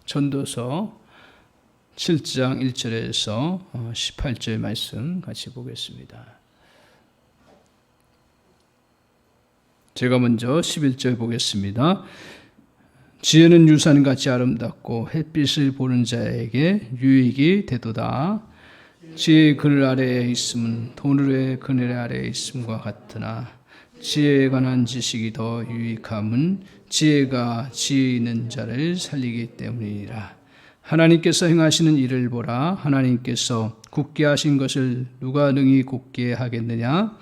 전도서 7장 1절에서 18절 말씀 같이 보겠습니다. 제가 먼저 11절 보겠습니다. 지혜는 유산같이 아름답고 햇빛을 보는 자에게 유익이 되도다. 지혜의 그늘 아래에 있음은 돈의 그늘 아래에 있음과 같으나 지혜에 관한 지식이 더 유익함은 지혜가 지혜 있는 자를 살리기 때문이니라. 하나님께서 행하시는 일을 보라. 하나님께서 굳게 하신 것을 누가 능히 굳게 하겠느냐.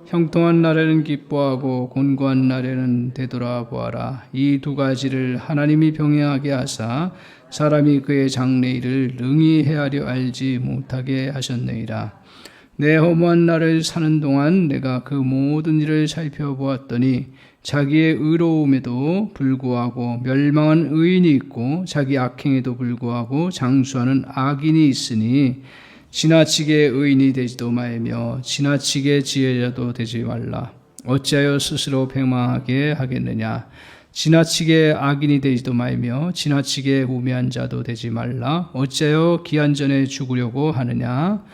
형통한 날에는 기뻐하고 곤고한 날에는 되돌아보아라. 이 두 가지를 하나님이 병행하게 하사 사람이 그의 장래일을 능히 헤아려 알지 못하게 하셨느니라. 내 허무한 날을 사는 동안 내가 그 모든 일을 살펴보았더니 자기의 의로움에도 불구하고 멸망한 의인이 있고 자기 악행에도 불구하고 장수하는 악인이 있으니 지나치게 의인이 되지도 말며 지나치게 지혜자도 되지 말라. 어찌하여 스스로 패망하게 하겠느냐. 지나치게 악인이 되지도 말며 지나치게 우매한 자도 되지 말라. 어찌하여 기한전에 죽으려고 하느냐.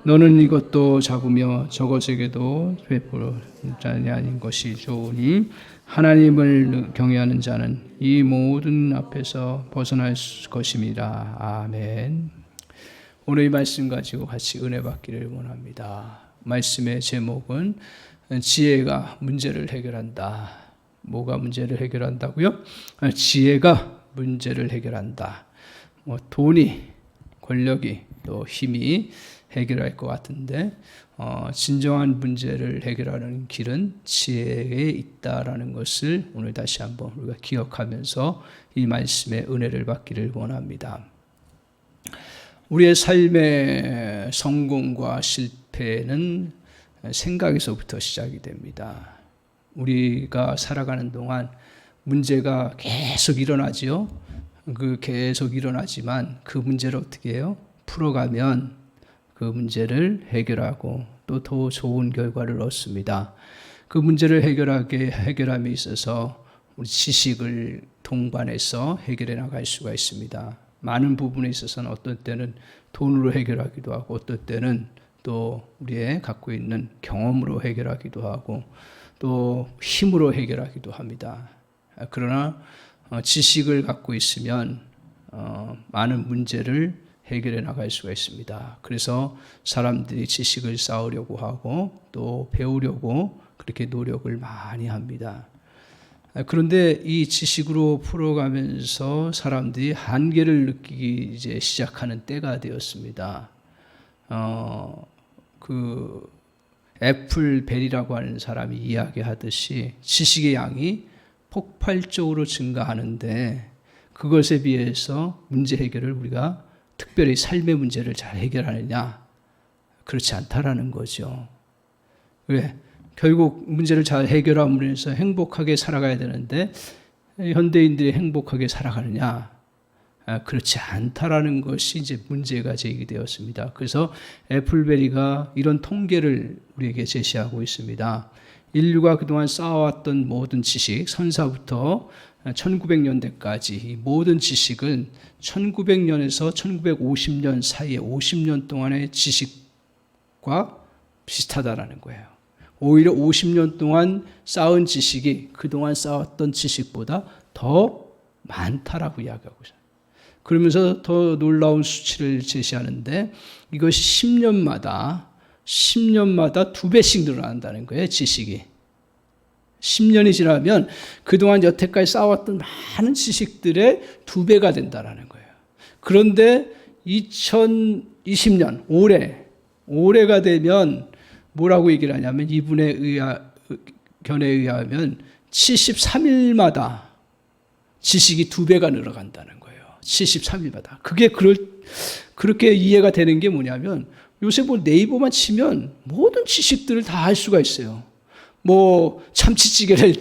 너는 이것도 잡으며 저것에게도 베풀어 자냐는 것이 좋으니 하나님을 경외하는 자는 이 모든 앞에서 벗어날 것임이라. 아멘. 오늘 이 말씀 가지고 같이 은혜 받기를 원합니다. 말씀의 제목은 지혜가 문제를 해결한다. 뭐가 문제를 해결한다고요? 지혜가 문제를 해결한다. 돈이, 권력이, 또 힘이 해결할 것 같은데 진정한 문제를 해결하는 길은 지혜에 있다라는 것을 오늘 다시 한번 우리가 기억하면서 이 말씀의 은혜를 받기를 원합니다. 우리의 삶의 성공과 실패는 생각에서부터 시작이 됩니다. 우리가 살아가는 동안 문제가 계속 일어나지요. 계속 일어나지만 그 문제를 어떻게 해요? 풀어가면 그 문제를 해결하고 또 더 좋은 결과를 얻습니다. 그 문제를 해결함에 있어서 우리 지식을 동반해서 해결해 나갈 수가 있습니다. 많은 부분에 있어서는 어떤 때는 돈으로 해결하기도 하고 어떤 때는 또 우리의 갖고 있는 경험으로 해결하기도 하고 또 힘으로 해결하기도 합니다. 그러나 지식을 갖고 있으면 많은 문제를 해결해 나갈 수가 있습니다. 그래서 사람들이 지식을 쌓으려고 하고 또 배우려고 그렇게 노력을 많이 합니다. 그런데 이 지식으로 풀어가면서 사람들이 한계를 느끼기 이제 시작하는 때가 되었습니다. 애플벨이라고 하는 사람이 이야기하듯이 지식의 양이 폭발적으로 증가하는데 그것에 비해서 문제 해결을 우리가 특별히 삶의 문제를 잘 해결하느냐? 그렇지 않다라는 거죠. 왜? 결국 문제를 잘 해결함으로 해서 행복하게 살아가야 되는데 현대인들이 행복하게 살아가느냐? 그렇지 않다라는 것이 이제 문제가 제기되었습니다. 그래서 애플베리가 이런 통계를 우리에게 제시하고 있습니다. 인류가 그동안 쌓아왔던 모든 지식, 선사부터 1900년대까지 이 모든 지식은 1900년에서 1950년 사이에 50년 동안의 지식과 비슷하다라는 거예요. 오히려 50년 동안 쌓은 지식이 그동안 쌓았던 지식보다 더 많다라고 이야기하고 있어요. 그러면서 더 놀라운 수치를 제시하는데 이것이 10년마다 2배씩 늘어난다는 거예요, 지식이. 10년이 지나면 그동안 여태까지 쌓아왔던 많은 지식들의 2배가 된다는 거예요. 그런데 2020년, 올해가 되면 뭐라고 얘기를 하냐면 이분의 견해에 의하면 73일마다 지식이 2배가 늘어간다는 거예요. 73일마다. 그게 그렇게 이해가 되는 게 뭐냐면 요새 네이버만 치면 모든 지식들을 다 알 수가 있어요. 참치찌개를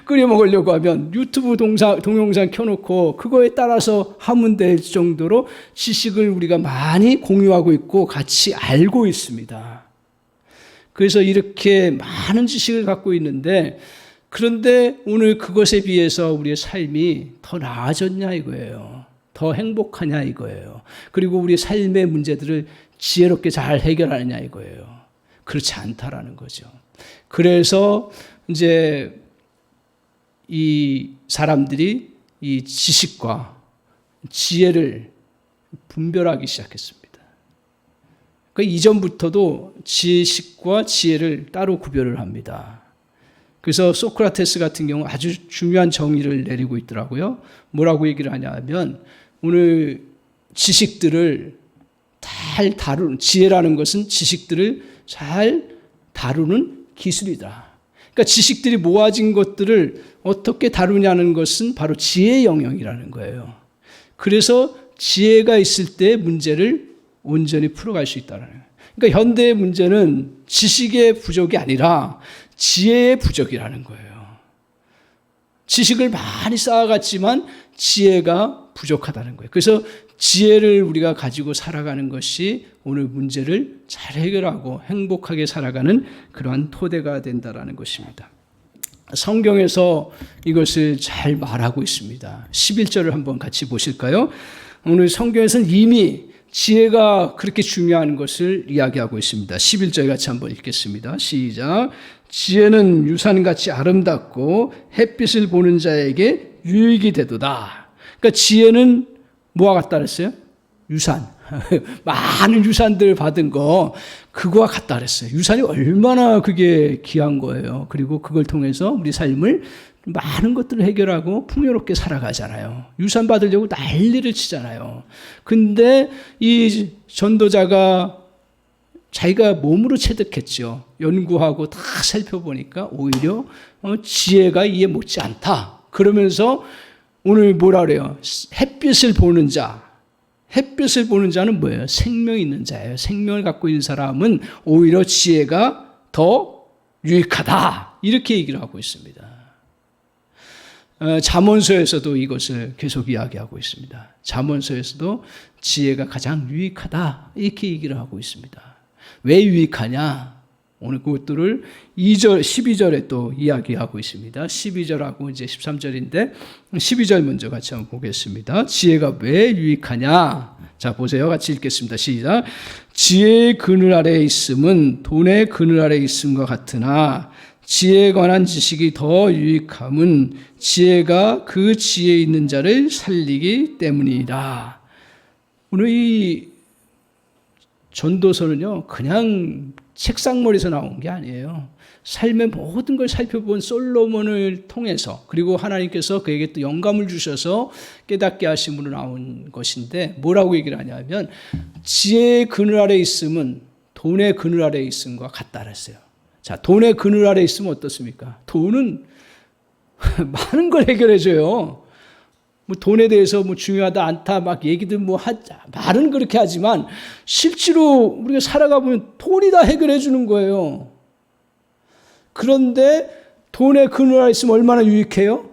끓여 먹으려고 하면 유튜브 동영상 켜놓고 그거에 따라서 하면 될 정도로 지식을 우리가 많이 공유하고 있고 같이 알고 있습니다. 그래서 이렇게 많은 지식을 갖고 있는데 그런데 오늘 그것에 비해서 우리의 삶이 더 나아졌냐 이거예요. 더 행복하냐 이거예요. 그리고 우리 삶의 문제들을 지혜롭게 잘 해결하느냐 이거예요. 그렇지 않다라는 거죠. 그래서 이제 이 사람들이 이 지식과 지혜를 분별하기 시작했습니다. 그러니까 이전부터도 지식과 지혜를 따로 구별을 합니다. 그래서 소크라테스 같은 경우 아주 중요한 정의를 내리고 있더라고요. 뭐라고 얘기를 하냐면 오늘 지식들을 잘 다루는, 지혜라는 것은 지식들을 잘 다루는 기술이다. 그러니까 지식들이 모아진 것들을 어떻게 다루냐는 것은 바로 지혜의 영역이라는 거예요. 그래서 지혜가 있을 때 문제를 온전히 풀어갈 수 있다는 거예요. 그러니까 현대의 문제는 지식의 부족이 아니라 지혜의 부족이라는 거예요. 지식을 많이 쌓아갔지만 지혜가 부족하다는 거예요. 그래서 지혜를 우리가 가지고 살아가는 것이 오늘 문제를 잘 해결하고 행복하게 살아가는 그러한 토대가 된다는 것입니다. 성경에서 이것을 잘 말하고 있습니다. 11절을 한번 같이 보실까요? 오늘 성경에서는 이미 지혜가 그렇게 중요한 것을 이야기하고 있습니다. 11절 같이 한번 읽겠습니다. 시작. 지혜는 유산같이 아름답고 햇빛을 보는 자에게 유익이 되도다. 그러니까 지혜는 뭐와 같다 그랬어요? 유산. 많은 유산들 받은 거 그거와 같다 그랬어요. 유산이 얼마나 그게 귀한 거예요. 그리고 그걸 통해서 우리 삶을 많은 것들을 해결하고 풍요롭게 살아가잖아요. 유산 받으려고 난리를 치잖아요. 근데 이 전도자가 자기가 몸으로 체득했죠. 연구하고 다 살펴보니까 오히려 지혜가 이에 못지 않다. 그러면서 오늘 뭐라 그래요? 햇빛을 보는 자. 햇빛을 보는 자는 뭐예요? 생명이 있는 자예요. 생명을 갖고 있는 사람은 오히려 지혜가 더 유익하다. 이렇게 얘기를 하고 있습니다. 잠언서에서도 이것을 계속 이야기하고 있습니다. 잠언서에서도 지혜가 가장 유익하다. 이렇게 얘기를 하고 있습니다. 왜 유익하냐? 오늘 그것들을 2절, 12절에 또 이야기하고 있습니다. 12절하고 이제 13절인데 12절 먼저 같이 한번 보겠습니다. 지혜가 왜 유익하냐? 자, 보세요. 같이 읽겠습니다. 시작. 지혜의 그늘 아래에 있음은 돈의 그늘 아래에 있음과 같으나 지혜에 관한 지식이 더 유익함은 지혜가 그 지혜에 있는 자를 살리기 때문이다. 오늘 이 전도서는요, 그냥 책상머리에서 나온 게 아니에요. 삶의 모든 걸 살펴본 솔로몬을 통해서, 그리고 하나님께서 그에게 또 영감을 주셔서 깨닫게 하심으로 나온 것인데, 뭐라고 얘기를 하냐면 지혜의 그늘 아래에 있음은 돈의 그늘 아래에 있음과 같다 그랬어요. 자, 돈의 그늘 아래에 있으면 어떻습니까? 돈은 많은 걸 해결해줘요. 뭐 돈에 대해서 뭐 중요하다 않다 막 얘기들 뭐 말은 그렇게 하지만 실제로 우리가 살아가 보면 돈이 다 해결해 주는 거예요. 그런데 돈의 그늘 아래 있으면 얼마나 유익해요?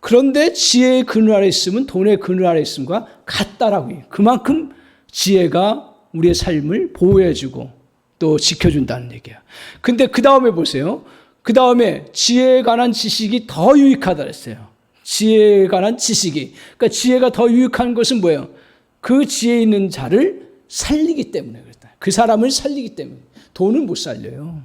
그런데 지혜의 그늘 아래 있으면 돈의 그늘 아래 있음과 같다라고 해요. 그만큼 지혜가 우리의 삶을 보호해 주고 또 지켜준다는 얘기야. 근데 그 다음에 보세요. 그 다음에 지혜에 관한 지식이 더 유익하다 그랬어요. 지혜에 관한 지식이. 그러니까 지혜가 더 유익한 것은 뭐예요? 그 지혜 있는 자를 살리기 때문에 그렇다. 그 사람을 살리기 때문에. 돈은 못 살려요.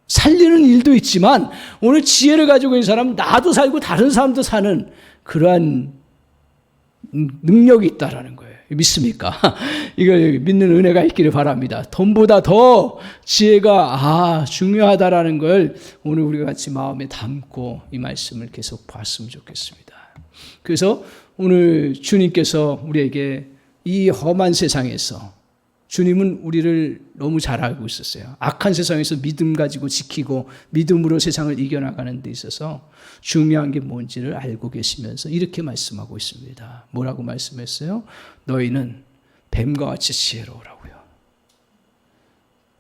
살리는 일도 있지만 오늘 지혜를 가지고 있는 사람은 나도 살고 다른 사람도 사는 그러한 능력이 있다라는 거예요. 믿습니까? 이걸 믿는 은혜가 있기를 바랍니다. 돈보다 더 지혜가 중요하다라는 걸 오늘 우리가 같이 마음에 담고 이 말씀을 계속 봤으면 좋겠습니다. 그래서 오늘 주님께서 우리에게 이 험한 세상에서 주님은 우리를 너무 잘 알고 있었어요. 악한 세상에서 믿음 가지고 지키고 믿음으로 세상을 이겨나가는 데 있어서 중요한 게 뭔지를 알고 계시면서 이렇게 말씀하고 있습니다. 뭐라고 말씀했어요? 너희는 뱀과 같이 지혜로우라고요.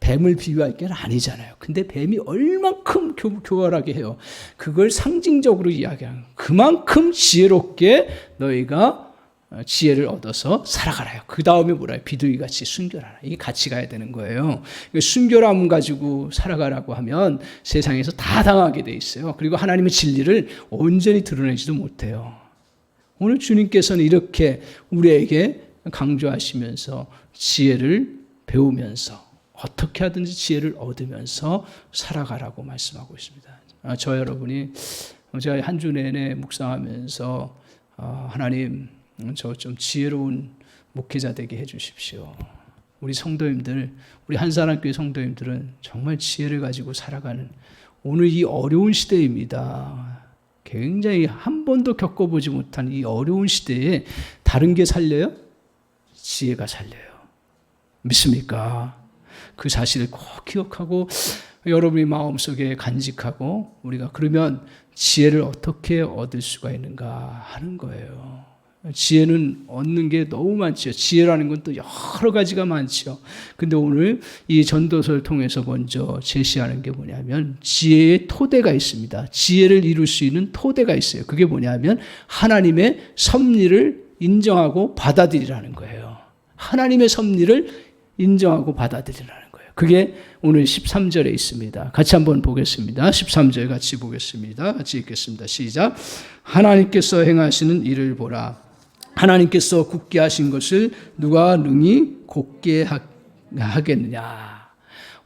뱀을 비유할 게 아니잖아요. 근데 뱀이 얼만큼 교활하게 해요. 그걸 상징적으로 이야기하는 그만큼 지혜롭게 너희가 지혜를 얻어서 살아가라요. 그 다음에 뭐라요? 비둘기같이 순결하라. 이게 같이 가야 되는 거예요. 순결함 가지고 살아가라고 하면 세상에서 다 당하게 돼 있어요. 그리고 하나님의 진리를 온전히 드러내지도 못해요. 오늘 주님께서는 이렇게 우리에게 강조하시면서 지혜를 배우면서 어떻게 하든지 지혜를 얻으면서 살아가라고 말씀하고 있습니다. 저 여러분이 제가 한 주 내내 묵상하면서 하나님 저 좀 지혜로운 목회자 되게 해 주십시오. 우리 성도님들, 우리 한사람교회 성도님들은 정말 지혜를 가지고 살아가는 오늘 이 어려운 시대입니다. 굉장히 한 번도 겪어보지 못한 이 어려운 시대에 다른 게 살려요? 지혜가 살려요. 믿습니까? 그 사실을 꼭 기억하고 여러분의 마음속에 간직하고 우리가 그러면 지혜를 어떻게 얻을 수가 있는가 하는 거예요. 지혜는 얻는 게 너무 많죠. 지혜라는 건 또 여러 가지가 많죠. 근데 오늘 이 전도서를 통해서 먼저 제시하는 게 뭐냐면 지혜의 토대가 있습니다. 지혜를 이룰 수 있는 토대가 있어요. 그게 뭐냐면 하나님의 섭리를 인정하고 받아들이라는 거예요. 하나님의 섭리를 인정하고 받아들이라는 거예요. 그게 오늘 13절에 있습니다. 같이 한번 보겠습니다. 13절 같이 보겠습니다. 같이 읽겠습니다. 시작. 하나님께서 행하시는 일을 보라. 하나님께서 굳게 하신 것을 누가 능히 곧게 하겠느냐.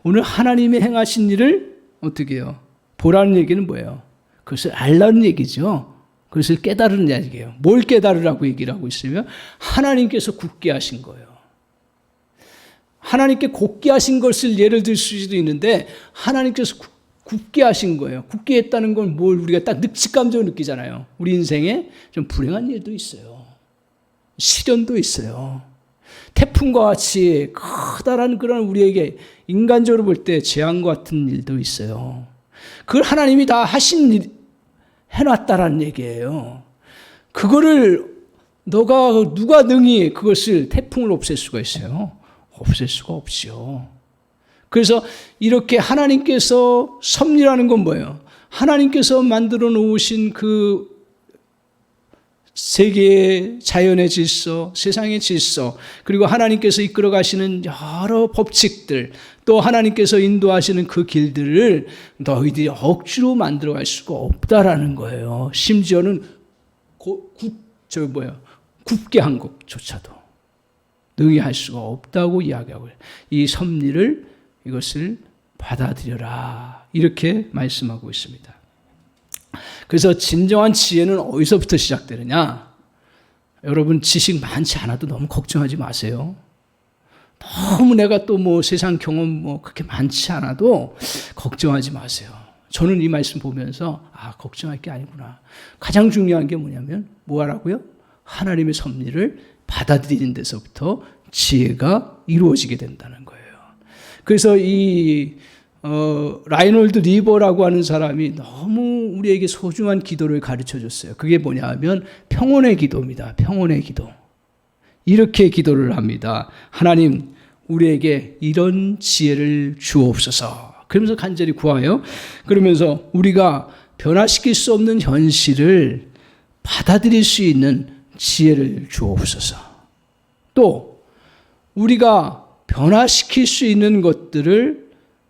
오늘 하나님이 행하신 일을 어떻게 해요? 보라는 얘기는 뭐예요? 그것을 알라는 얘기죠. 그것을 깨달으는 얘기예요. 뭘 깨달으라고 얘기를 하고 있으면 하나님께서 굳게 하신 거예요. 하나님께 곧게 하신 것을 예를 들 수도 있는데 하나님께서 굳게 하신 거예요. 굳게 했다는 건 뭘 우리가 딱 늑직감정을 느끼잖아요. 우리 인생에 좀 불행한 일도 있어요. 시련도 있어요. 태풍과 같이 커다란 그런 우리에게 인간적으로 볼 때 재앙과 같은 일도 있어요. 그걸 하나님이 다 하신 일, 해놨다라는 얘기예요. 그거를 누가 능히 그것을 태풍을 없앨 수가 있어요? 없앨 수가 없지요. 그래서 이렇게 하나님께서 섭리라는 건 뭐예요? 하나님께서 만들어 놓으신 그 세계의 자연의 질서, 세상의 질서, 그리고 하나님께서 이끌어 가시는 여러 법칙들, 또 하나님께서 인도하시는 그 길들을 너희들이 억지로 만들어 갈 수가 없다라는 거예요. 심지어는 굽게 한 것조차도 능히 할 수가 없다고 이야기하고 이 섭리를 이것을 받아들여라 이렇게 말씀하고 있습니다. 그래서 진정한 지혜는 어디서부터 시작되느냐? 여러분 지식 많지 않아도 너무 걱정하지 마세요. 너무 내가 또 뭐 세상 경험 뭐 그렇게 많지 않아도 걱정하지 마세요. 저는 이 말씀 보면서 걱정할 게 아니구나. 가장 중요한 게 뭐냐면 뭐하라고요? 하나님의 섭리를 받아들이는 데서부터 지혜가 이루어지게 된다는 거예요. 그래서 이 라이놀드 리버라고 하는 사람이 너무 우리에게 소중한 기도를 가르쳐 줬어요. 그게 뭐냐 하면 평온의 기도입니다. 평온의 기도. 이렇게 기도를 합니다. 하나님, 우리에게 이런 지혜를 주옵소서. 그러면서 간절히 구하요. 그러면서 우리가 변화시킬 수 없는 현실을 받아들일 수 있는 지혜를 주옵소서. 또 우리가 변화시킬 수 있는 것들을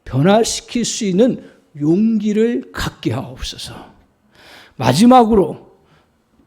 변화시킬 수 있는 용기를 갖게 하옵소서. 마지막으로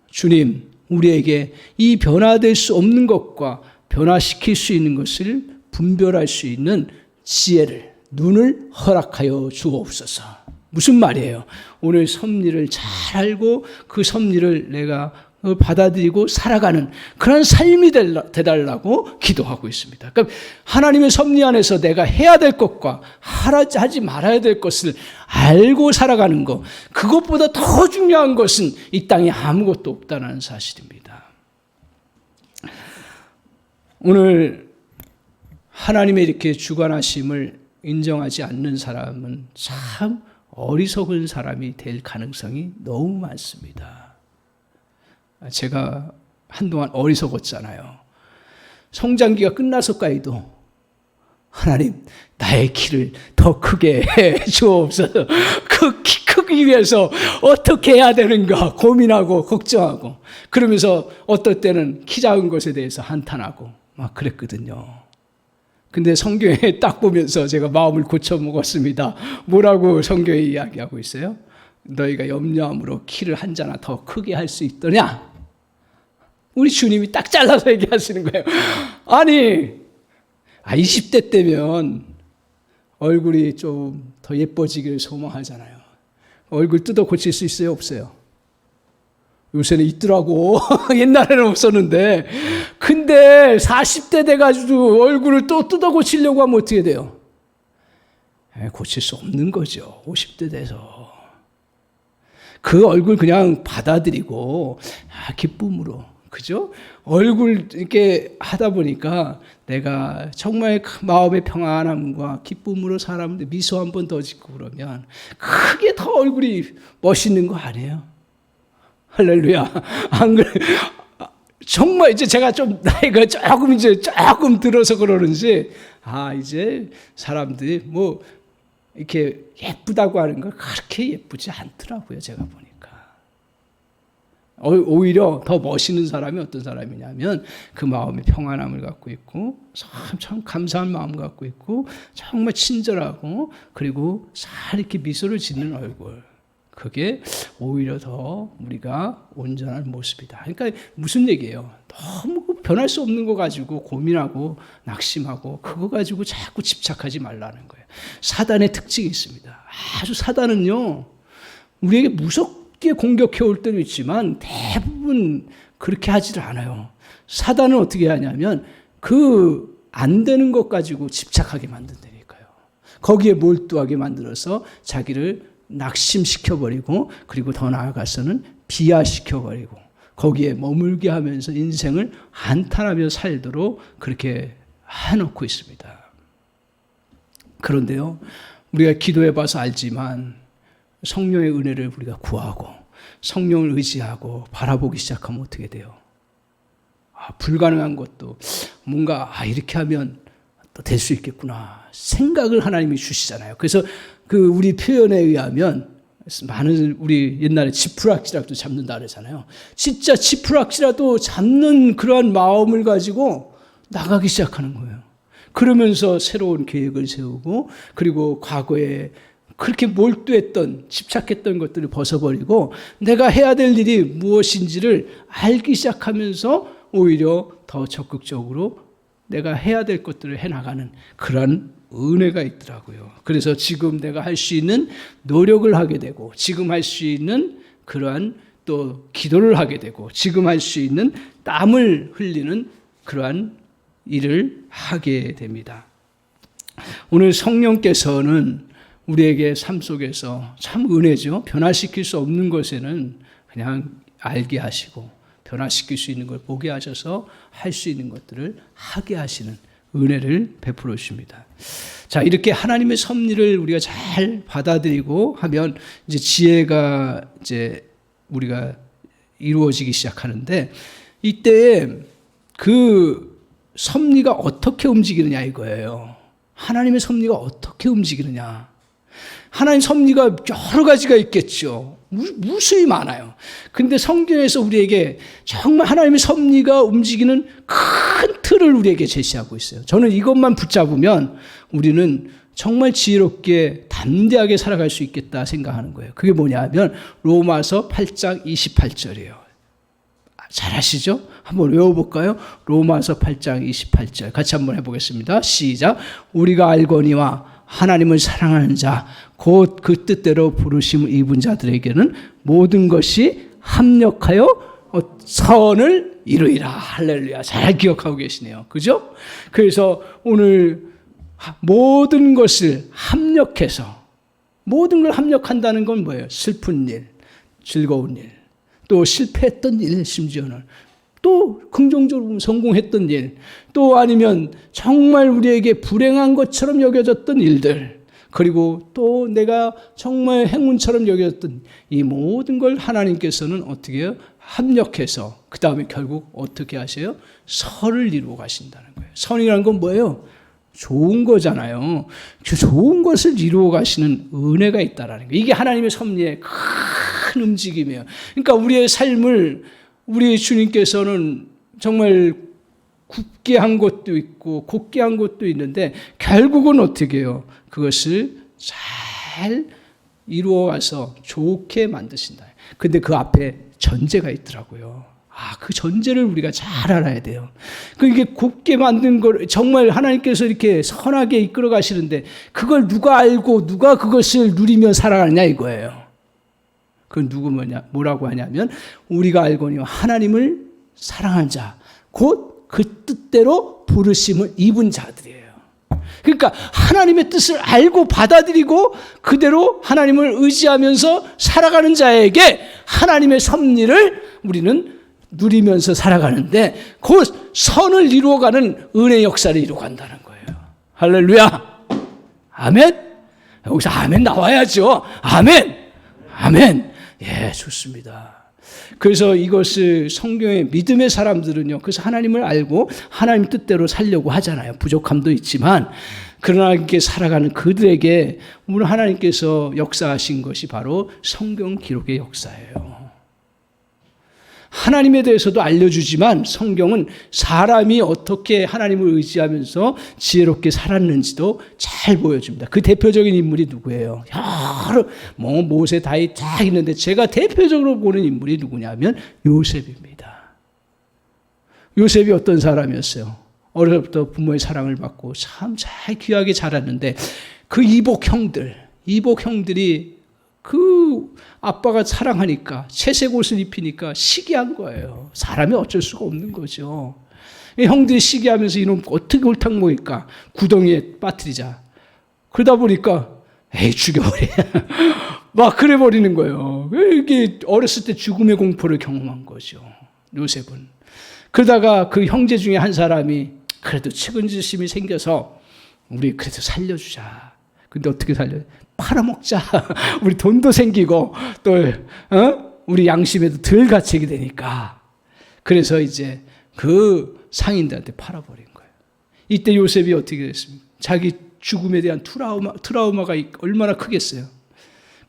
주님, 우리에게 이 변화될 수 없는 것과 변화시킬 수 있는 것을 분별할 수 있는 지혜를, 눈을 허락하여 주옵소서. 무슨 말이에요? 오늘 섭리를 잘 알고 그 섭리를 내가 받아들이고 살아가는 그런 삶이 되달라고 기도하고 있습니다. 그러니까 하나님의 섭리 안에서 내가 해야 될 것과 하지 말아야 될 것을 알고 살아가는 것, 그것보다 더 중요한 것은 이 땅에 아무것도 없다는 사실입니다. 오늘 하나님의 이렇게 주관하심을 인정하지 않는 사람은 참 어리석은 사람이 될 가능성이 너무 많습니다. 제가 한동안 어리석었잖아요. 성장기가 끝나서까지도 하나님, 나의 키를 더 크게 해 주옵소서. 그 키 크기 위해서 어떻게 해야 되는가 고민하고 걱정하고, 그러면서 어떨 때는 키 작은 것에 대해서 한탄하고 막 그랬거든요. 근데 성경에 딱 보면서 제가 마음을 고쳐먹었습니다. 뭐라고 성경에 이야기하고 있어요? 너희가 염려함으로 키를 한 자나 더 크게 할 수 있더냐? 우리 주님이 딱 잘라서 얘기하시는 거예요. 아니, 20대 때면 얼굴이 좀 더 예뻐지기를 소망하잖아요. 얼굴 뜯어 고칠 수 있어요? 없어요? 요새는 있더라고. 옛날에는 없었는데. 근데 40대 돼가지고 얼굴을 또 뜯어 고치려고 하면 어떻게 돼요? 고칠 수 없는 거죠. 50대 돼서. 그 얼굴 그냥 받아들이고, 기쁨으로. 그죠? 얼굴 이렇게 하다 보니까 내가 정말 마음의 평안함과 기쁨으로 사람들 미소 한 번 더 짓고 그러면 크게 더 얼굴이 멋있는 거 아니에요? 할렐루야. 안 그래? 정말 이제 제가 좀 나이가 조금 들어서 그러는지, 이제 사람들이 뭐 이렇게 예쁘다고 하는 걸 그렇게 예쁘지 않더라고요. 제가 보니까. 오히려 더 멋있는 사람이 어떤 사람이냐면 그 마음의 평안함을 갖고 있고 참 감사한 마음 갖고 있고 정말 친절하고 그리고 잘 이렇게 미소를 짓는 얼굴. 그게 오히려 더 우리가 온전한 모습이다. 그러니까 무슨 얘기예요? 너무 변할 수 없는 거 가지고 고민하고 낙심하고 그거 가지고 자꾸 집착하지 말라는 거예요. 사단의 특징이 있습니다. 아주 사단은요, 우리에게 무섭게 공격해 올 때도 있지만 대부분 그렇게 하지를 않아요. 사단은 어떻게 하냐면 그 안 되는 것 가지고 집착하게 만든다니까요. 거기에 몰두하게 만들어서 자기를 낙심시켜버리고 그리고 더 나아가서는 비하시켜버리고 거기에 머물게 하면서 인생을 한탄하며 살도록 그렇게 해놓고 있습니다. 그런데요, 우리가 기도해봐서 알지만 성령의 은혜를 우리가 구하고 성령을 의지하고 바라보기 시작하면 어떻게 돼요? 불가능한 것도 뭔가 이렇게 하면 또 될 수 있겠구나 생각을 하나님이 주시잖아요. 그래서 그 우리 표현에 의하면 많은 우리 옛날에 지푸라기라도 잡는다 그러잖아요. 진짜 지푸라기라도 잡는 그러한 마음을 가지고 나가기 시작하는 거예요. 그러면서 새로운 계획을 세우고 그리고 과거에 그렇게 몰두했던 집착했던 것들을 벗어버리고 내가 해야 될 일이 무엇인지를 알기 시작하면서 오히려 더 적극적으로 내가 해야 될 것들을 해나가는 그런 은혜가 있더라고요. 그래서 지금 내가 할 수 있는 노력을 하게 되고 지금 할 수 있는 그러한 또 기도를 하게 되고 지금 할 수 있는 땀을 흘리는 그러한 일을 하게 됩니다. 오늘 성령께서는 우리에게 삶 속에서 참 은혜죠. 변화시킬 수 없는 것에는 그냥 알게 하시고 변화시킬 수 있는 걸 보게 하셔서 할 수 있는 것들을 하게 하시는 은혜를 베풀어 주십니다. 자, 이렇게 하나님의 섭리를 우리가 잘 받아들이고 하면 이제 지혜가 이제 우리가 이루어지기 시작하는데 이때에 그 섭리가 어떻게 움직이느냐 이거예요. 하나님의 섭리가 어떻게 움직이느냐. 하나님 섭리가 여러 가지가 있겠죠. 무수히 많아요. 근데 성경에서 우리에게 정말 하나님의 섭리가 움직이는 큰 틀을 우리에게 제시하고 있어요. 저는 이것만 붙잡으면 우리는 정말 지혜롭게 담대하게 살아갈 수 있겠다 생각하는 거예요. 그게 뭐냐면 로마서 8장 28절이에요. 잘 아시죠? 한번 외워볼까요? 로마서 8장 28절 같이 한번 해보겠습니다. 시작. 우리가 알거니와 하나님을 사랑하는 자 곧 그 뜻대로 부르심을 입은 자들에게는 모든 것이 합력하여 선을 이루리라. 할렐루야. 잘 기억하고 계시네요. 그죠? 그래서 오늘 모든 것을 합력해서 모든 걸 합력한다는 건 뭐예요? 슬픈 일, 즐거운 일, 또 실패했던 일, 심지어는 또 긍정적으로 성공했던 일, 또 아니면 정말 우리에게 불행한 것처럼 여겨졌던 일들, 그리고 또 내가 정말 행운처럼 여겨졌던 이 모든 걸 하나님께서는 어떻게 해요? 합력해서 그 다음에 결국 어떻게 하세요? 선을 이루어 가신다는 거예요. 선이라는 건 뭐예요? 좋은 거잖아요. 그 좋은 것을 이루어 가시는 은혜가 있다라는 거예요. 이게 하나님의 섭리의 큰 움직임이에요. 그러니까 우리의 삶을 우리 주님께서는 정말 굽게 한 것도 있고 곧게 한 것도 있는데 결국은 어떻게 해요? 그것을 잘 이루어 와서 좋게 만드신다. 근데 그 앞에 전제가 있더라고요. 그 전제를 우리가 잘 알아야 돼요. 이게 곱게 만든 걸 정말 하나님께서 이렇게 선하게 이끌어 가시는데 그걸 누가 알고 누가 그것을 누리며 살아가느냐 이거예요. 그건 뭐라고 하냐면 우리가 알거니와 하나님을 사랑하는 자, 곧 그 뜻대로 부르심을 입은 자들이에요. 그러니까 하나님의 뜻을 알고 받아들이고 그대로 하나님을 의지하면서 살아가는 자에게 하나님의 섭리를 우리는 누리면서 살아가는데 그 선을 이루어가는 은혜의 역사를 이루어간다는 거예요. 할렐루야. 아멘. 여기서 아멘 나와야죠. 아멘. 아멘. 예, 좋습니다. 그래서 이것을 성경의 믿음의 사람들은요, 그래서 하나님을 알고 하나님 뜻대로 살려고 하잖아요. 부족함도 있지만, 그러나 이렇게 살아가는 그들에게 오늘 하나님께서 역사하신 것이 바로 성경 기록의 역사예요. 하나님에 대해서도 알려주지만 성경은 사람이 어떻게 하나님을 의지하면서 지혜롭게 살았는지도 잘 보여줍니다. 그 대표적인 인물이 누구예요? 여러 모세, 다윗 다 있는데 제가 대표적으로 보는 인물이 누구냐면 요셉입니다. 요셉이 어떤 사람이었어요? 어릴 때부터 부모의 사랑을 받고 참 잘 귀하게 자랐는데 그 이복 형들이 그 아빠가 사랑하니까 채색 옷을 입히니까 시기한 거예요. 사람이 어쩔 수가 없는 거죠. 형들이 시기하면서 이놈 어떻게 옳탕 먹일까? 구덩이에 빠뜨리자. 그러다 보니까 에이 죽여버려. 막 그래 버리는 거예요. 이게 어렸을 때 죽음의 공포를 경험한 거죠. 요셉은. 그러다가 그 형제 중에 한 사람이 그래도 측은지심이 생겨서 우리 그래도 살려주자. 근데 어떻게 살려요? 팔아먹자. 우리 돈도 생기고 또 우리 양심에도 덜 갇히게 되니까. 그래서 이제 그 상인들한테 팔아버린 거예요. 이때 요셉이 어떻게 됐습니까? 자기 죽음에 대한 트라우마가 얼마나 크겠어요.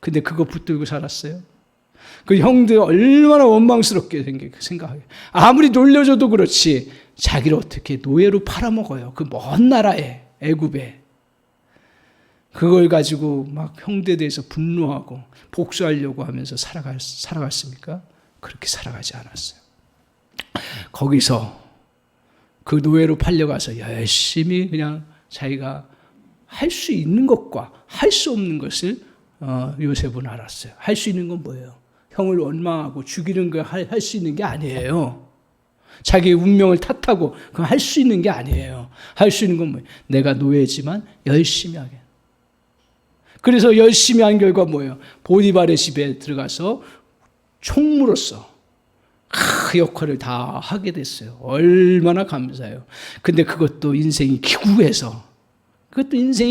근데 그거 붙들고 살았어요. 그 형들 얼마나 원망스럽게 생각해요. 아무리 놀려줘도 그렇지 자기를 어떻게 노예로 팔아먹어요. 그 먼 나라에, 애굽에. 그걸 가지고 막 형제에 대해서 분노하고 복수하려고 하면서 살아갔습니까? 그렇게 살아가지 않았어요. 거기서 그 노예로 팔려가서 열심히 그냥 자기가 할 수 있는 것과 할 수 없는 것을 요셉은 알았어요. 할 수 있는 건 뭐예요? 형을 원망하고 죽이는 거 할 수 있는 게 아니에요. 자기의 운명을 탓하고 그거 할 수 있는 게 아니에요. 할 수 있는 건 뭐예요? 내가 노예지만 열심히 하게. 그래서 열심히 한 결과 뭐예요? 보디발의 집에 들어가서 총무로서 그 역할을 다 하게 됐어요. 얼마나 감사해요. 근데 그것도 인생이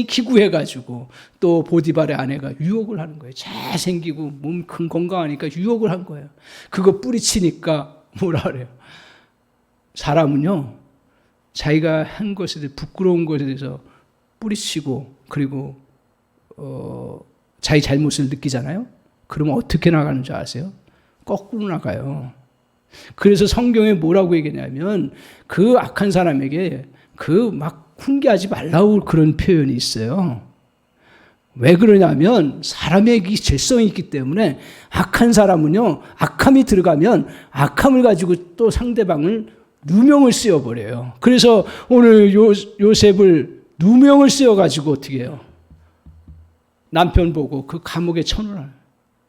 기구해가지고 또 보디발의 아내가 유혹을 하는 거예요. 잘생기고 몸 큰 건강하니까 유혹을 한 거예요. 그거 뿌리치니까 뭐라 그래요? 사람은요, 자기가 한 것에 대해 부끄러운 것에 대해서 뿌리치고 그리고 자기 잘못을 느끼잖아요. 그러면 어떻게 나가는 줄 아세요? 거꾸로 나가요. 그래서 성경에 뭐라고 얘기하냐면 그 악한 사람에게 그 막 훈계하지 말라고 그런 표현이 있어요. 왜 그러냐면 사람의 죄성이 있기 때문에 악한 사람은요, 악함이 들어가면 악함을 가지고 또 상대방을 누명을 씌워버려요. 그래서 오늘 요셉을 누명을 씌워가지고 어떻게 해요? 남편 보고 그 감옥에 쳐놓아요.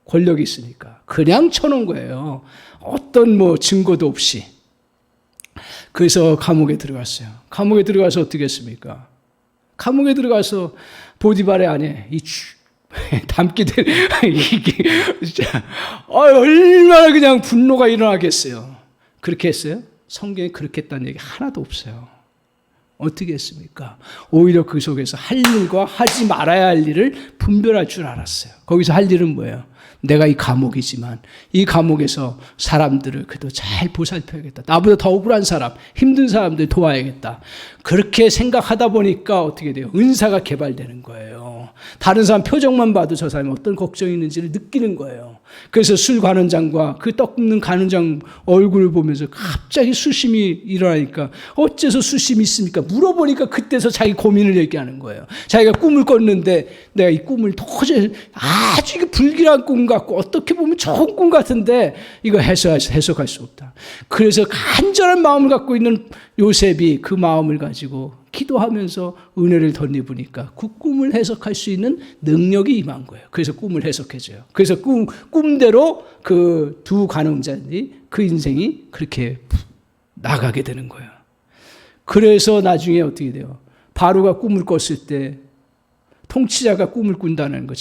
권력이 있으니까. 그냥 쳐놓은 거예요. 어떤 증거도 없이. 그래서 감옥에 들어갔어요. 감옥에 들어가서 어떻게 했습니까? 감옥에 들어가서 보디발의 아내, 담게 된, 이게, 진짜, 얼마나 그냥 분노가 일어나겠어요. 그렇게 했어요? 성경에 그렇게 했다는 얘기 하나도 없어요. 어떻게 했습니까? 오히려 그 속에서 할 일과 하지 말아야 할 일을 분별할 줄 알았어요. 거기서 할 일은 뭐예요? 내가 이 감옥이지만 이 감옥에서 사람들을 그래도 잘 보살펴야겠다. 나보다 더 억울한 사람, 힘든 사람들 도와야겠다. 그렇게 생각하다 보니까 어떻게 돼요? 은사가 개발되는 거예요. 다른 사람 표정만 봐도 저 사람이 어떤 걱정이 있는지를 느끼는 거예요. 그래서 술 관원장과 그 떡 굽는 관원장 얼굴을 보면서 갑자기 수심이 일어나니까 어째서 수심이 있습니까? 물어보니까 그때서 자기 고민을 얘기하는 거예요. 자기가 꿈을 꿨는데 내가 이 꿈을 도저히 아주 불길한 꿈 같고 어떻게 보면 좋은 꿈 같은데 이거 해석할 수 없다. 그래서 간절한 마음을 갖고 있는 요셉이 그 마음을 가지고 기도하면서 은혜를 덧입으니까 그 꿈을 해석할 수 있는 능력이 임한 거예요. 그래서 꿈을 해석해줘요. 그래서 꿈대로 그 두 간음자들이 그 인생이 그렇게 나가게 되는 거예요. 그래서 나중에 어떻게 돼요? 바로가 꿈을 꿨을 때 통치자가 꿈을 꾼다는 거,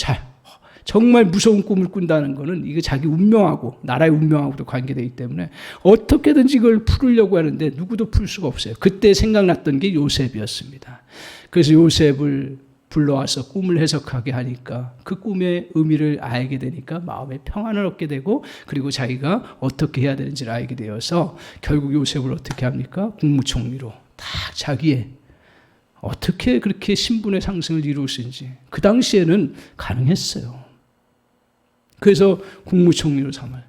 정말 무서운 꿈을 꾼다는 거는 이게 자기 운명하고 나라의 운명하고도 관계되기 때문에 어떻게든지 이걸 풀으려고 하는데 누구도 풀 수가 없어요. 그때 생각났던 게 요셉이었습니다. 그래서 요셉을 불러와서 꿈을 해석하게 하니까 그 꿈의 의미를 알게 되니까 마음에 평안을 얻게 되고 그리고 자기가 어떻게 해야 되는지를 알게 되어서 결국 요셉을 어떻게 합니까? 국무총리로 딱 자기의 어떻게 그렇게 신분의 상승을 이룰 수 있는지 그 당시에는 가능했어요. 그래서 국무총리로 삼아요.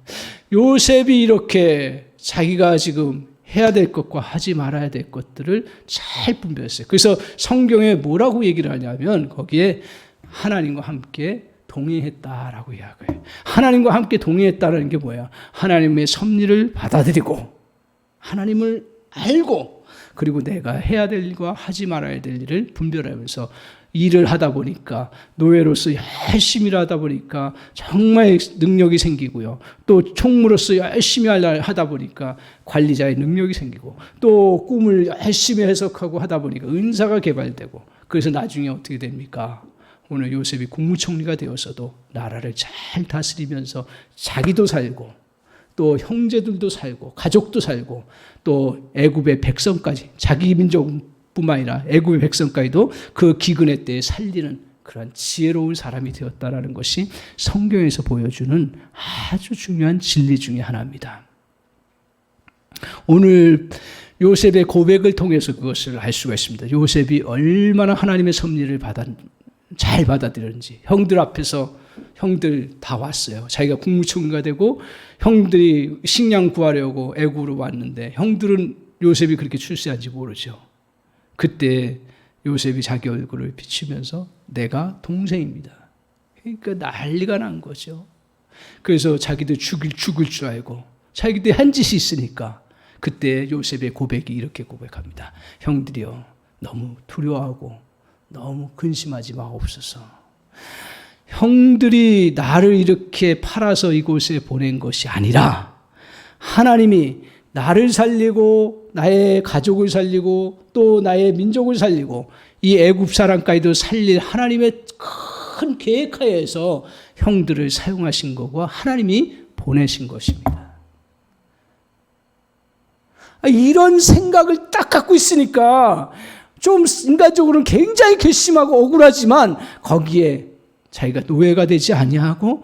요셉이 이렇게 자기가 지금 해야 될 것과 하지 말아야 될 것들을 잘 분별했어요. 그래서 성경에 뭐라고 얘기를 하냐면 거기에 하나님과 함께 동의했다라고 이야기해요. 하나님과 함께 동의했다는 게 뭐야? 하나님의 섭리를 받아들이고 하나님을 알고 그리고 내가 해야 될 일과 하지 말아야 될 일을 분별하면서 일을 하다 보니까 노예로서 열심히 하다 보니까 정말 능력이 생기고요. 또 총무로서 열심히 하다 보니까 관리자의 능력이 생기고 또 꿈을 열심히 해석하고 하다 보니까 은사가 개발되고 그래서 나중에 어떻게 됩니까? 오늘 요셉이 국무총리가 되어서도 나라를 잘 다스리면서 자기도 살고 또 형제들도 살고 가족도 살고 또 애굽의 백성까지 자기 민족뿐만 아니라 애굽의 백성까지도 그 기근의 때에 살리는 그런 지혜로운 사람이 되었다라는 것이 성경에서 보여주는 아주 중요한 진리 중에 하나입니다. 오늘 요셉의 고백을 통해서 그것을 알 수가 있습니다. 요셉이 얼마나 하나님의 섭리를 잘 받아들였는지. 형들 앞에서 형들 다 왔어요. 자기가 국무총리가 되고 형들이 식량 구하려고 애굽으로 왔는데 형들은 요셉이 그렇게 출세한지 모르죠. 그때 요셉이 자기 얼굴을 비추면서 내가 동생입니다. 그러니까 난리가 난 거죠. 그래서 자기도 죽을 줄 알고 자기도 한 짓이 있으니까 그때 요셉의 고백이 이렇게 고백합니다. 형들이여 너무 두려워하고 너무 근심하지 마옵소서. 형들이 나를 이렇게 팔아서 이곳에 보낸 것이 아니라 하나님이 나를 살리고 나의 가족을 살리고 또 나의 민족을 살리고 이 애굽 사람까지도 살릴 하나님의 큰 계획하에서 형들을 사용하신 거고 하나님이 보내신 것입니다. 이런 생각을 딱 갖고 있으니까 좀 인간적으로는 굉장히 괘씸하고 억울하지만 거기에 자기가 노예가 되지 아니하고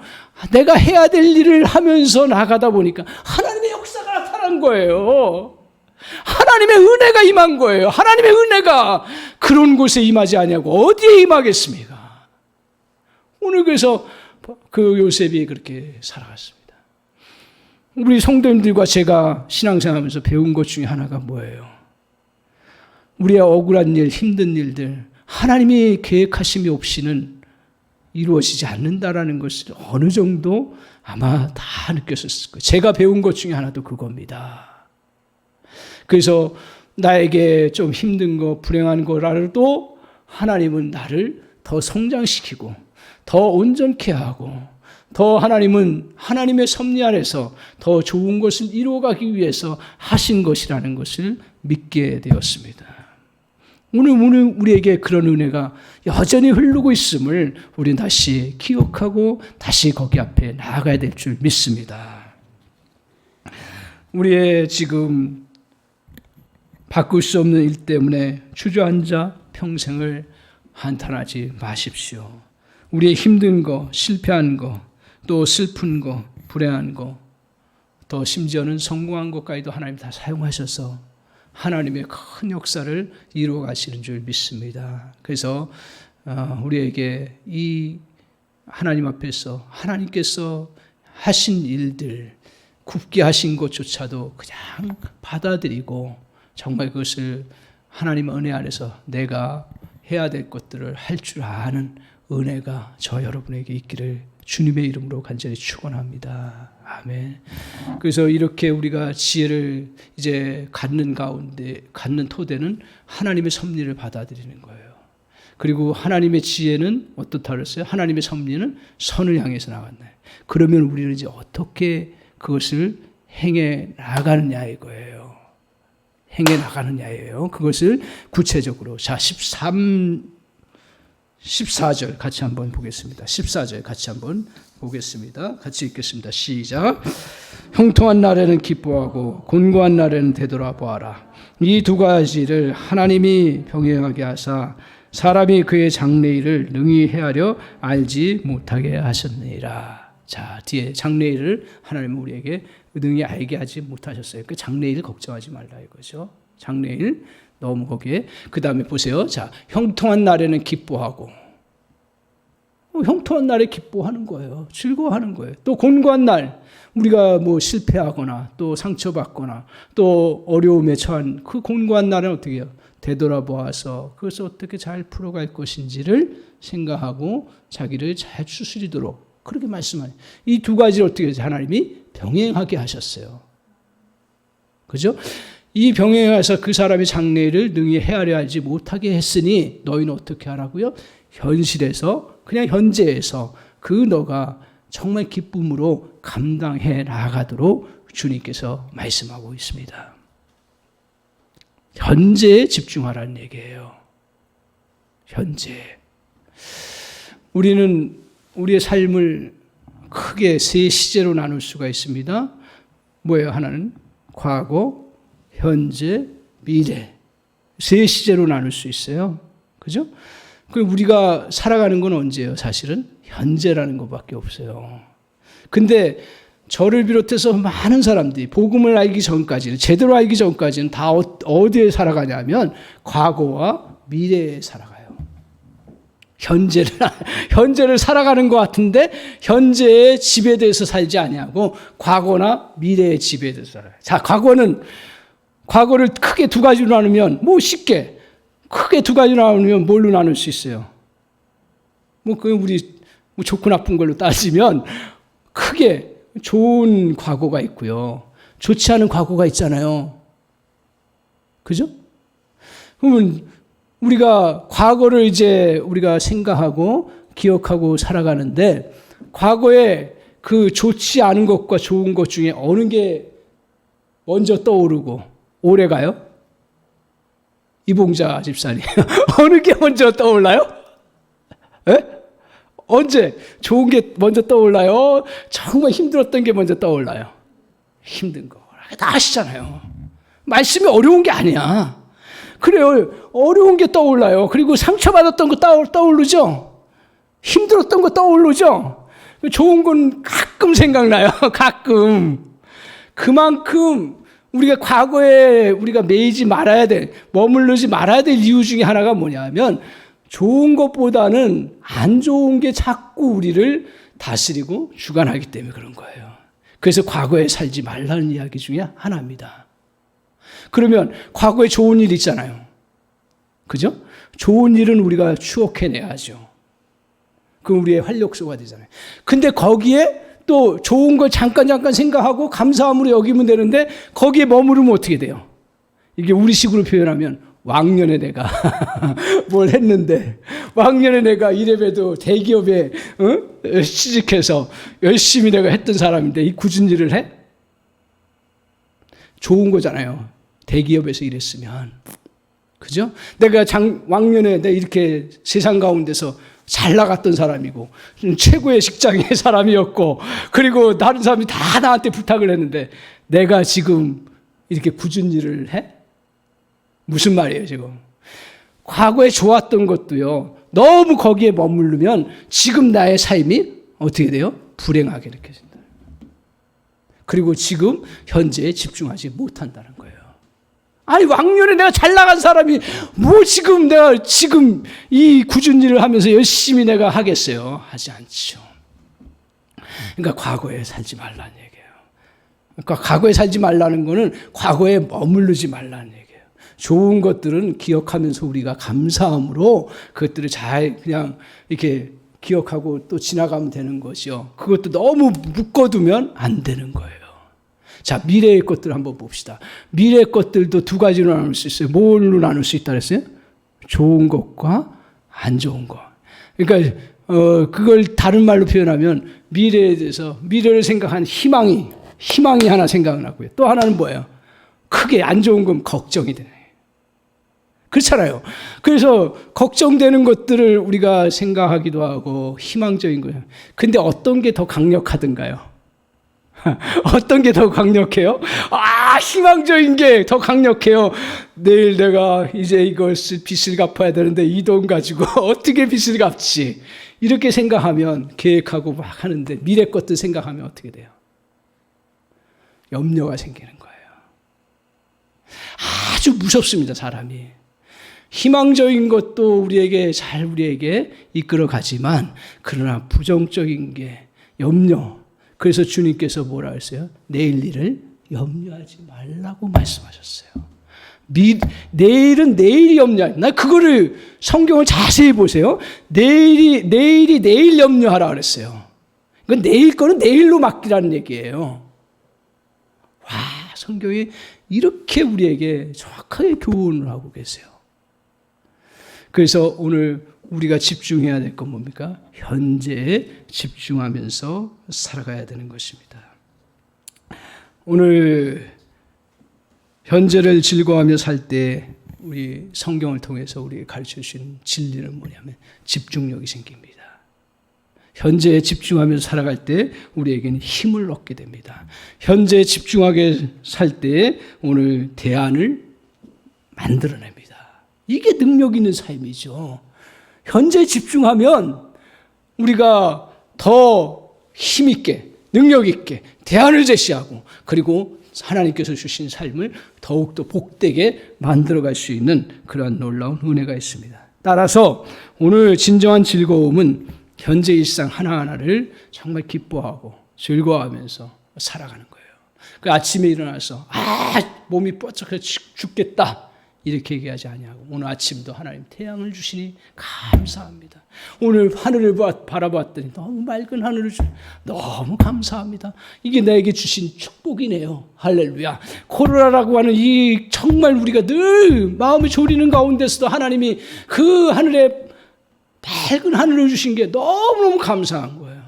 내가 해야 될 일을 하면서 나가다 보니까 하나님의 역사가 나타난 거예요. 하나님의 은혜가 임한 거예요. 하나님의 은혜가 그런 곳에 임하지 아니하고 어디에 임하겠습니까? 오늘 그래서 그 요셉이 그렇게 살아갔습니다. 우리 성도님들과 제가 신앙생활하면서 배운 것 중에 하나가 뭐예요? 우리의 억울한 일, 힘든 일들 하나님이 계획하심이 없이는 이루어지지 않는다라는 것을 어느 정도 아마 다 느꼈었을 거예요. 제가 배운 것 중에 하나도 그겁니다. 그래서 나에게 좀 힘든 거, 불행한 거라도 하나님은 나를 더 성장시키고 더 온전케 하고 더 하나님은 하나님의 섭리 아래서 더 좋은 것을 이루어가기 위해서 하신 것이라는 것을 믿게 되었습니다. 오늘 우리에게 그런 은혜가 여전히 흐르고 있음을 우리는 다시 기억하고 다시 거기 앞에 나아가야 될 줄 믿습니다. 우리의 지금 바꿀 수 없는 일 때문에 주저앉아 평생을 한탄하지 마십시오. 우리의 힘든 거, 실패한 거, 또 슬픈 거, 불행한 거, 또 심지어는 성공한 것까지도 하나님 다 사용하셔서 하나님의 큰 역사를 이루어 가시는 줄 믿습니다. 그래서 우리에게 이 하나님 앞에서 하나님께서 하신 일들, 굽게 하신 것조차도 그냥 받아들이고 정말 그것을 하나님의 은혜 안에서 내가 해야 될 것들을 할 줄 아는 은혜가 저 여러분에게 있기를 주님의 이름으로 간절히 축원합니다. 아멘. 그래서 이렇게 우리가 지혜를 이제 갖는 가운데, 갖는 토대는 하나님의 섭리를 받아들이는 거예요. 그리고 하나님의 지혜는 어떻다 그랬어요? 하나님의 섭리는 선을 향해서 나간다. 그러면 우리는 이제 어떻게 그것을 행해 나가느냐 이거예요. 행해 나가느냐예요. 그것을 구체적으로. 자, 14절 같이 한번 보겠습니다. 14절 같이 한번 보겠습니다. 같이 읽겠습니다. 시작. 형통한 날에는 기뻐하고 곤고한 날에는 되돌아보아라. 이 두 가지를 하나님이 병행하게 하사 사람이 그의 장래일을 능히 헤아려 알지 못하게 하셨느니라. 자, 뒤에 장래일을 하나님은 우리에게 능히 알게 하지 못하셨어요. 그 장래일 걱정하지 말라 이거죠. 장래일 너무 거기에. 그 다음에 보세요. 자, 형통한 날에는 기뻐하고. 형통한 날에 기뻐하는 거예요. 즐거워하는 거예요. 또 곤고한 날, 우리가 뭐 실패하거나 또 상처받거나 또 어려움에 처한 그 곤고한 날은 어떻게 해요? 되돌아보아서 그것을 어떻게 잘 풀어갈 것인지를 생각하고 자기를 잘 추스리도록 그렇게 말씀하세요. 이 두 가지를 어떻게 해서 하나님이 병행하게 하셨어요. 그죠? 이 병행해서 그 사람의 장래를 능히 헤아려 알지 못하게 했으니 너희는 어떻게 하라고요? 현실에서, 그냥 현재에서 그 너가 정말 기쁨으로 감당해 나가도록 주님께서 말씀하고 있습니다. 현재에 집중하라는 얘기예요. 현재. 우리는 우리의 삶을 크게 세 시제로 나눌 수가 있습니다. 뭐예요? 하나는 과거, 현재, 미래. 세 시제로 나눌 수 있어요. 그죠? 그럼 우리가 살아가는 건 언제예요? 사실은 현재라는 것밖에 없어요. 근데 저를 비롯해서 많은 사람들이 복음을 알기 전까지는, 제대로 알기 전까지는 다 어디에 살아가냐면 과거와 미래에 살아가요. 현재를 살아가는 것 같은데 현재의 지배돼서 살지 아니하고 과거나 미래의 지배돼서 살아요. 자, 과거를 크게 두 가지로 나누면 쉽게 크게 두 가지로 나누면 뭘로 나눌 수 있어요? 우리 좋고 나쁜 걸로 따지면 크게 좋은 과거가 있고요. 좋지 않은 과거가 있잖아요. 그죠? 그러면 우리가 과거를 이제 우리가 생각하고 기억하고 살아가는데 과거에 그 좋지 않은 것과 좋은 것 중에 어느 게 먼저 떠오르고 오래 가요? 이봉자 집사님. 어느 게 먼저 떠올라요? 에? 언제? 좋은 게 먼저 떠올라요? 정말 힘들었던 게 먼저 떠올라요? 힘든 거. 다 아시잖아요. 말씀이 어려운 게 아니야. 그래요. 어려운 게 떠올라요. 그리고 상처받았던 거 떠오르죠? 힘들었던 거 떠오르죠? 좋은 건 가끔 생각나요. 가끔. 그만큼 우리가 과거에 우리가 매이지 말아야 될, 머무르지 말아야 될 이유 중에 하나가 뭐냐면 좋은 것보다는 안 좋은 게 자꾸 우리를 다스리고 주관하기 때문에 그런 거예요. 그래서 과거에 살지 말라는 이야기 중에 하나입니다. 그러면 과거에 좋은 일 있잖아요. 그죠? 좋은 일은 우리가 추억해내야죠. 그럼 우리의 활력소가 되잖아요. 근데 거기에 또 좋은 걸 잠깐 생각하고 감사함으로 여기면 되는데 거기에 머무르면 어떻게 돼요? 이게 우리식으로 표현하면 왕년에 내가 뭘 했는데 왕년에 내가 이래봬도 대기업에 취직해서 열심히 내가 했던 사람인데 이 굳은 일을 해? 좋은 거잖아요. 대기업에서 일했으면. 그죠? 내가 왕년에 내가 이렇게 세상 가운데서 잘 나갔던 사람이고 최고의 직장의 사람이었고 그리고 다른 사람이 다 나한테 부탁을 했는데 내가 지금 이렇게 굳은 일을 해? 무슨 말이에요 지금? 과거에 좋았던 것도요 너무 거기에 머무르면 지금 나의 삶이 어떻게 돼요? 불행하게 느껴진다. 그리고 지금 현재에 집중하지 못한다는 거예요. 아니 왕년에 내가 잘 나간 사람이 내가 지금 이 굳은 일을 하면서 열심히 내가 하겠어요? 하지 않죠. 그러니까 과거에 살지 말라는 얘기예요. 그러니까 과거에 살지 말라는 거는 과거에 머무르지 말라는 얘기예요. 좋은 것들은 기억하면서 우리가 감사함으로 그것들을 잘 그냥 이렇게 기억하고 또 지나가면 되는 것이요. 그것도 너무 묶어두면 안 되는 거예요. 자, 미래의 것들 한번 봅시다. 미래의 것들도 두 가지로 나눌 수 있어요. 뭘로 나눌 수 있다 그랬어요? 좋은 것과 안 좋은 것. 그러니까 그걸 다른 말로 표현하면 미래에 대해서 미래를 생각한 희망이 하나 생각나고요. 또 하나는 뭐예요? 크게 안 좋은 건 걱정이 되네. 그렇잖아요. 그래서 걱정되는 것들을 우리가 생각하기도 하고 희망적인 거예요. 근데 어떤 게 더 강력하던가요? 어떤 게 더 강력해요? 희망적인 게 더 강력해요. 내일 내가 이제 이걸 빚을 갚아야 되는데 이 돈 가지고 어떻게 빚을 갚지? 이렇게 생각하면 계획하고 막 하는데 미래 것들 생각하면 어떻게 돼요? 염려가 생기는 거예요. 아주 무섭습니다, 사람이. 희망적인 것도 우리에게 이끌어 가지만 그러나 부정적인 게 염려. 그래서 주님께서 뭐라 했어요? 내일 일을 염려하지 말라고 말씀하셨어요. 내일은 내일이 염려하라. 나 그거를 성경을 자세히 보세요. 내일이 내일 염려하라 그랬어요. 이건 내일 거는 내일로 맡기라는 얘기예요. 와, 성경이 이렇게 우리에게 정확하게 교훈을 하고 계세요. 그래서 오늘 우리가 집중해야 될 건 뭡니까? 현재에 집중하면서 살아가야 되는 것입니다. 오늘 현재를 즐거워하며 살 때 우리 성경을 통해서 우리에게 가르쳐 주신 진리는 뭐냐면 집중력이 생깁니다. 현재에 집중하면서 살아갈 때 우리에게는 힘을 얻게 됩니다. 현재에 집중하게 살 때 오늘 대안을 만들어냅니다. 이게 능력 있는 삶이죠. 현재에 집중하면 우리가 더 힘있게, 능력 있게 대안을 제시하고 그리고 하나님께서 주신 삶을 더욱더 복되게 만들어갈 수 있는 그러한 놀라운 은혜가 있습니다. 따라서 오늘 진정한 즐거움은 현재 일상 하나하나를 정말 기뻐하고 즐거워하면서 살아가는 거예요. 그 아침에 일어나서 몸이 뻗쳐서 죽겠다 이렇게 얘기하지 아니하고 오늘 아침도 하나님 태양을 주시니 감사합니다. 오늘 하늘을 바라봤더니 너무 맑은 하늘을 너무 감사합니다. 이게 나에게 주신 축복이네요. 할렐루야. 코로나라고 하는 이 정말 우리가 늘 마음이 졸이는 가운데서도 하나님이 그 하늘에 밝은 하늘을 주신 게 너무너무 감사한 거예요.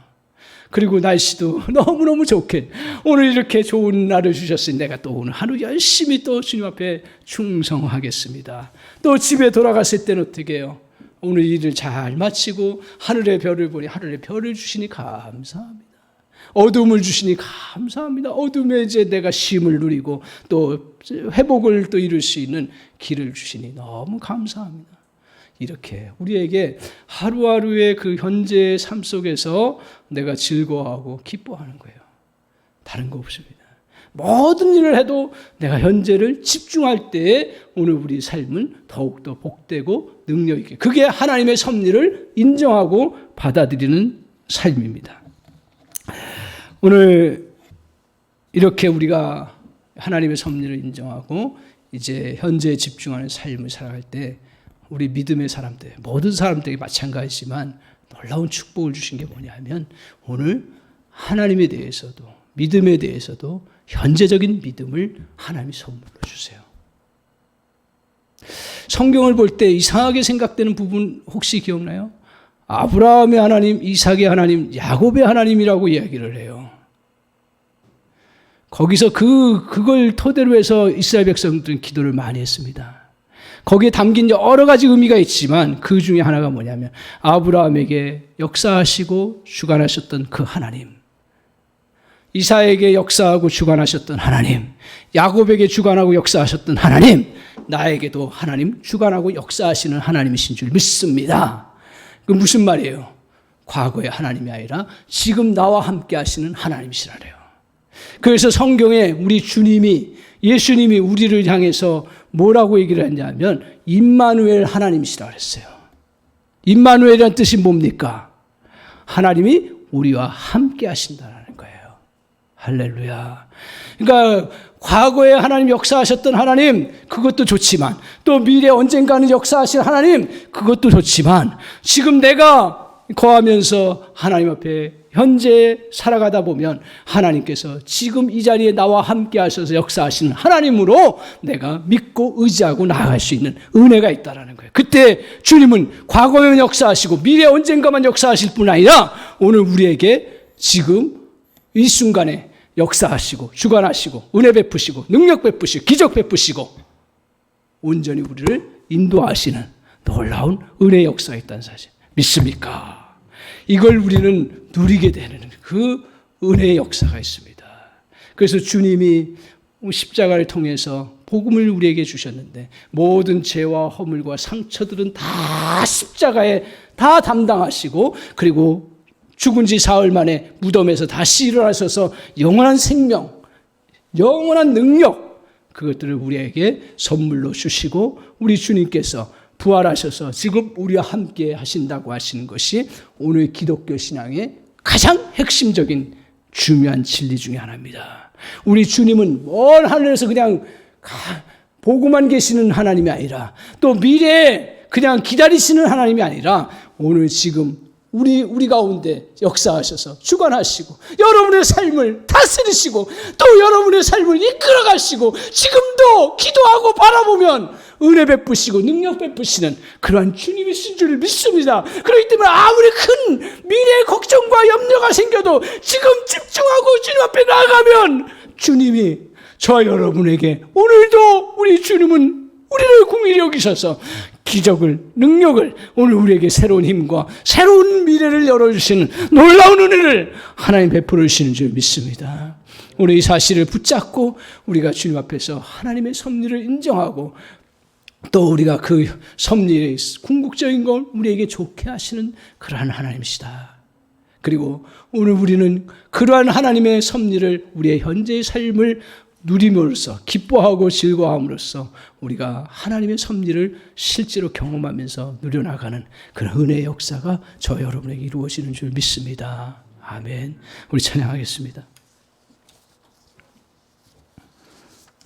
그리고 날씨도 너무너무 좋게 오늘 이렇게 좋은 날을 주셨으니 내가 또 오늘 하루 열심히 또 주님 앞에 충성하겠습니다. 또 집에 돌아갔을 때는 어떻게 해요? 오늘 일을 잘 마치고 하늘의 별을 보니 하늘의 별을 주시니 감사합니다. 어둠을 주시니 감사합니다. 어둠에 이제 내가 쉼을 누리고 또 회복을 또 이룰 수 있는 길을 주시니 너무 감사합니다. 이렇게 우리에게 하루하루의 그 현재의 삶 속에서 내가 즐거워하고 기뻐하는 거예요. 다른 거 없습니다. 모든 일을 해도 내가 현재를 집중할 때 오늘 우리 삶은 더욱더 복되고 능력 있게 그게 하나님의 섭리를 인정하고 받아들이는 삶입니다. 오늘 이렇게 우리가 하나님의 섭리를 인정하고 이제 현재에 집중하는 삶을 살아갈 때 우리 믿음의 사람들, 모든 사람들에게 마찬가지지만 놀라운 축복을 주신 게 뭐냐면 오늘 하나님에 대해서도 믿음에 대해서도 현재적인 믿음을 하나님이 선물로 주세요. 성경을 볼 때 이상하게 생각되는 부분 혹시 기억나요? 아브라함의 하나님, 이삭의 하나님, 야곱의 하나님이라고 이야기를 해요. 거기서 그걸 토대로 해서 이스라엘 백성들은 기도를 많이 했습니다. 거기에 담긴 여러 가지 의미가 있지만 그 중에 하나가 뭐냐면 아브라함에게 역사하시고 주관하셨던 그 하나님, 이삭에게 역사하고 주관하셨던 하나님, 야곱에게 주관하고 역사하셨던 하나님, 나에게도 하나님 주관하고 역사하시는 하나님이신 줄 믿습니다. 그 무슨 말이에요? 과거의 하나님이 아니라 지금 나와 함께 하시는 하나님이시라래요. 그래서 성경에 우리 예수님이 우리를 향해서 뭐라고 얘기를 했냐면 임마누엘 하나님이시라 그랬어요. 임마누엘이라는 뜻이 뭡니까? 하나님이 우리와 함께 하신다는 거예요. 할렐루야. 그러니까 과거에 하나님 역사하셨던 하나님 그것도 좋지만 또 미래 언젠가는 역사하실 하나님 그것도 좋지만 지금 내가 거하면서 하나님 앞에 현재 살아가다 보면 하나님께서 지금 이 자리에 나와 함께 하셔서 역사하시는 하나님으로 내가 믿고 의지하고 나아갈 수 있는 은혜가 있다라는 거예요. 그때 주님은 과거에만 역사하시고 미래 언젠가만 역사하실 뿐 아니라 오늘 우리에게 지금 이 순간에 역사하시고 주관하시고 은혜 베푸시고 능력 베푸시고 기적 베푸시고 온전히 우리를 인도하시는 놀라운 은혜의 역사가 있다는 사실 믿습니까? 이걸 우리는 누리게 되는 그 은혜의 역사가 있습니다. 그래서 주님이 십자가를 통해서 복음을 우리에게 주셨는데 모든 죄와 허물과 상처들은 다 십자가에 다 담당하시고 그리고 죽은 지 사흘 만에 무덤에서 다시 일어나셔서 영원한 생명, 영원한 능력 그것들을 우리에게 선물로 주시고 우리 주님께서 부활하셔서 지금 우리와 함께 하신다고 하시는 것이 오늘 기독교 신앙의 가장 핵심적인 중요한 진리 중에 하나입니다. 우리 주님은 먼 하늘에서 그냥 보고만 계시는 하나님이 아니라 또 미래에 그냥 기다리시는 하나님이 아니라 오늘 지금 우리 가운데 역사하셔서 주관하시고 여러분의 삶을 다스리시고 또 여러분의 삶을 이끌어가시고 지금도 기도하고 바라보면 은혜 베푸시고 능력 베푸시는 그러한 주님이신 줄 믿습니다. 그렇기 때문에 아무리 큰 미래의 걱정과 염려가 생겨도 지금 집중하고 주님 앞에 나아가면 주님이 저와 여러분에게 오늘도 우리 주님은 우리를 긍휼히 여기셔서 기적을, 능력을 오늘 우리에게 새로운 힘과 새로운 미래를 열어주시는 놀라운 은혜를 하나님 베풀어 주시는 줄 믿습니다. 오늘 이 사실을 붙잡고 우리가 주님 앞에서 하나님의 섭리를 인정하고 또 우리가 그 섭리의 궁극적인 걸 우리에게 좋게 하시는 그러한 하나님이시다. 그리고 오늘 우리는 그러한 하나님의 섭리를 우리의 현재의 삶을 누림으로써 기뻐하고 즐거워함으로써 우리가 하나님의 섭리를 실제로 경험하면서 누려나가는 그런 은혜의 역사가 저 여러분에게 이루어지는 줄 믿습니다. 아멘. 우리 찬양하겠습니다.